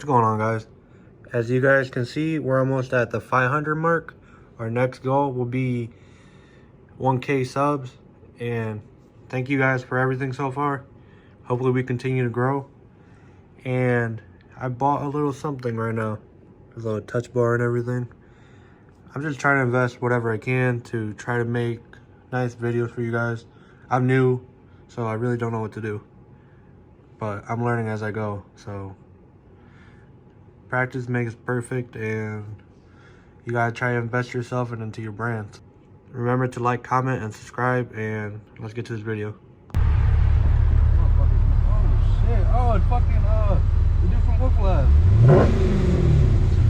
What's going on, guys? As you guys can see, we're almost at the 500 mark. Our next goal will be 1K subs, and thank you guys for everything so far. Hopefully we continue to grow. And I bought a little something right now, a little touch bar and everything. I'm just trying to invest whatever I can to try to make nice videos for you guys. I'm new, so I really don't know what to do, but I'm learning as I go. So practice makes perfect, and you gotta try to invest yourself and into your brand. Remember to like, comment, and subscribe, and let's get to this video. Oh shit! Oh, and fucking the dude from Wolf Lab.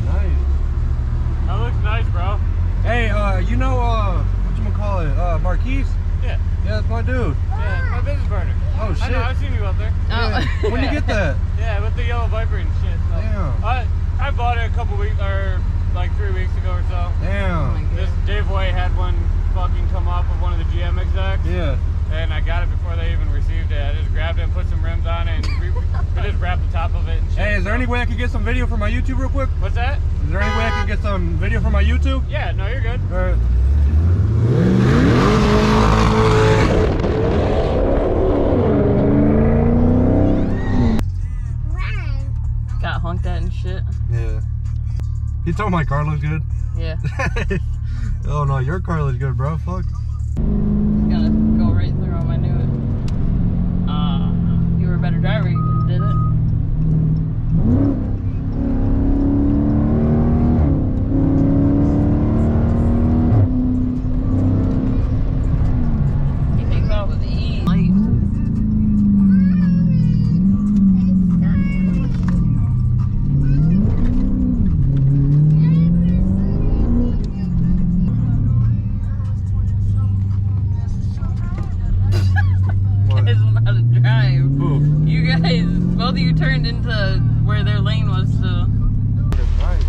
Nice. That looks nice, bro. Hey, you know whatchamacallit, Marquise? Yeah. Yeah, that's my dude. Yeah, my business partner. Oh shit! I know, I've seen you out there. Yeah. When did you get that? Yeah, with the yellow Viper and shit. So. Damn. I bought it a couple weeks, or like 3 weeks ago or so. Damn. This Dave White had one fucking come off of one of the GM execs. Yeah. And I got it before they even received it. I just grabbed it, put some rims on it, and we just wrapped the top of it and shit. Hey, is there any way I could get some video for my YouTube real quick? What's that? Is there any way I could get some video for my YouTube? Yeah, no, you're good. Alright. Got honked at and shit. Yeah. You told my car looks good? Yeah. Oh no, your car looks good, bro. Fuck. Gonna go right through him, I knew it. If you were a better driver, you could have did it. He takes off with the E. Light. You guys, both of you turned into where their lane was, so. Nice.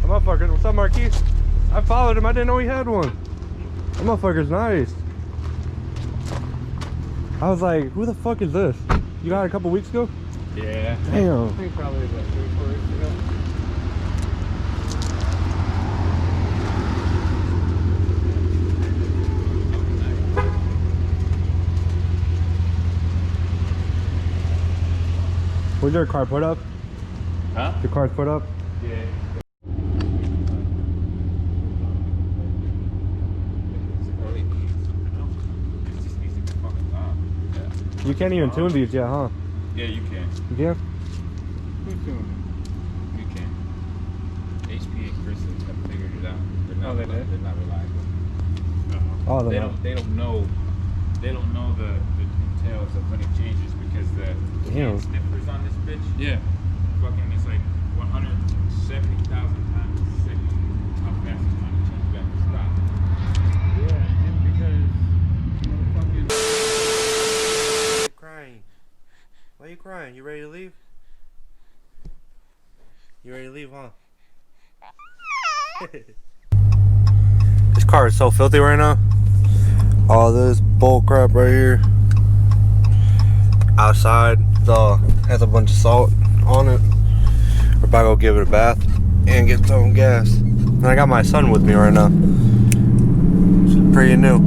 That motherfucker, what's up, Marquise? I followed him, I didn't know he had one. That motherfucker's nice. I was like, who the fuck is this? You got it a couple weeks ago? Yeah. Damn. I think probably about 3-4 weeks ago. Was your car put up? Huh? Your car's put up? Yeah. You can't even tune these yet, huh? Yeah, you can. You can? Who's doing You can. HP and Chris have figured it out. They're not, they did? They're not reliable. Oh, They don't know the details of when it changes because the Damn. sniffers on this bitch. Yeah. Fucking it's like 170,000 times a second. How fast it's trying to change back to stop. Yeah, and because motherfucking. Why are you crying? Why are you crying? You ready to leave? You ready to leave, huh? This car is so filthy right now. All this bull crap right here. Outside, has a bunch of salt on it. We're about to go give it a bath and get some gas. And I got my son with me right now. She's pretty new.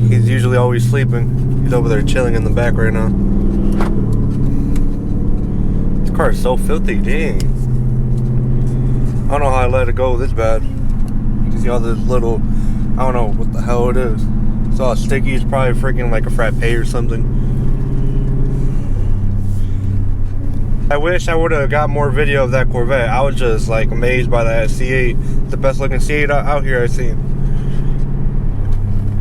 He's usually always sleeping. He's over there chilling in the back right now. This car is so filthy, dang. I don't know how I let it go this bad. You can see all this little, I don't know what the hell it is. It's all sticky. It's probably freaking like a frappe or something. I wish I would have got more video of that Corvette. I was just like amazed by that C8. It's the best looking C8 out here I've seen.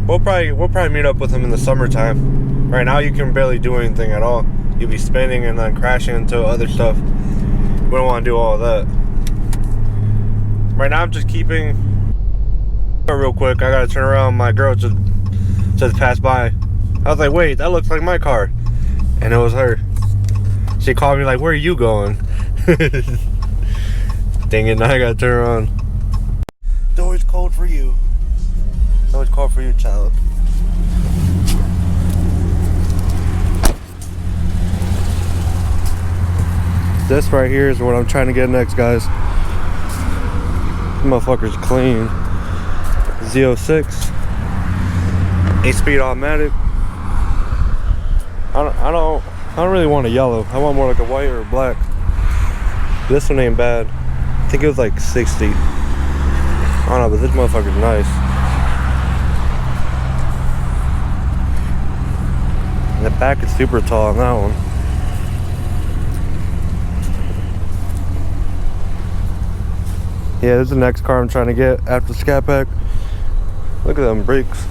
We'll probably meet up with him in the summertime. Right now you can barely do anything at all. You'll be spinning and then crashing into other stuff. We don't want to do all of that. Right now I'm just keeping. Real quick, I gotta turn around. My girl just passed by. I was like, wait, that looks like my car, and it was her. She called me like, where are you going? Dang it, now I gotta turn around. It's always cold for you. It's always cold for you, child. This right here is what I'm trying to get next, guys. This motherfucker's clean. Z06, 8-speed automatic. I don't really want a yellow. I want more like a white or a black. This one ain't bad. I think it was like 60. I don't know, but this motherfucker's nice. And the back is super tall on that one. Yeah, this is the next car I'm trying to get after SCATPACK. Look at them brakes.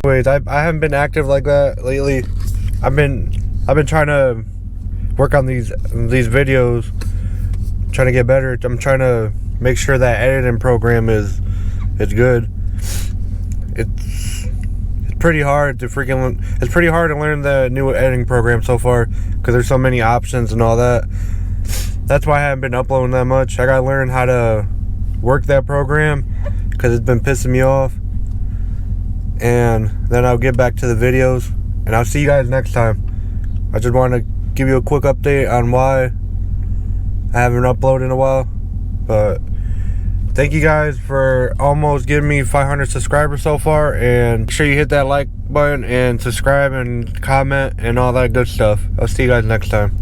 Wait, I haven't been active like that lately. I've been trying to work on these videos, trying to get better. I'm trying to make sure that editing program is good. It's pretty hard to learn the new editing program so far because there's so many options and all that. That's why I haven't been uploading that much. I gotta learn how to work that program because it's been pissing me off. And then I'll get back to the videos and I'll see you guys next time. I just want to give you a quick update on why I haven't uploaded in a while. But thank you guys for almost giving me 500 subscribers so far, and make sure you hit that like button and subscribe and comment and all that good stuff. I'll see you guys next time.